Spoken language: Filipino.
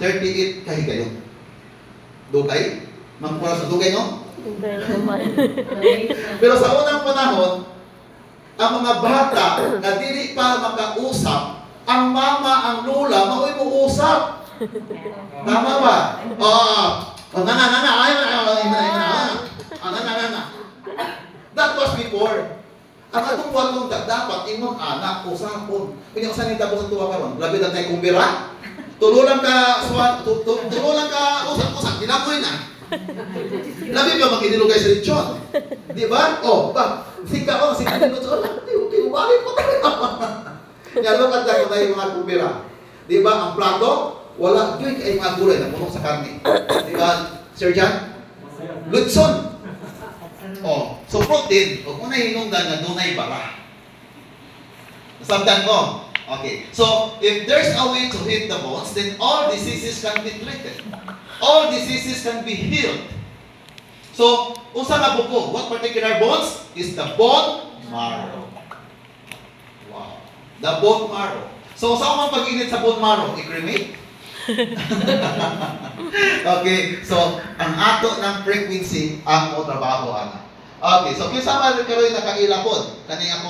38 kahigayon. Dugay? Magmula sa dugay, no? Pero sa unang panahon, ang mga bata na dili pa makausap, ang mama, ang lola, maoy mo usap. Tama ba? That was before. Ang atong walong dapat imong anak usapon. Kanya usan ni tapos ang tuwa karon. Labi na tay kumbira. Tululang ka tululang ka usap dinamoy na. Labi ba makidilo kay sa lechon? Di ba? Sika dilo okay, ubalik mo tayo. Yalo ka tayo tayo mga kumbira. Di ba ang plato wala gyud kay mga gulay na puno sa karne. Di ba, Sir John? Lutson. So protein, kung na hinungdan na dunay bara. Sabdan ko. Okay. So, if there's a way to hit the bones, then all diseases can be treated. All diseases can be healed. So, usa nga buko, what particular bones? Is the bone marrow. Wow. The bone marrow. So, saan man pag-init sa bone marrow? I-cremate? Okay. So, ang ato ng frequency ang mo trabaho ana. Okay, so kung sama rin karoon nakailapod, kani ako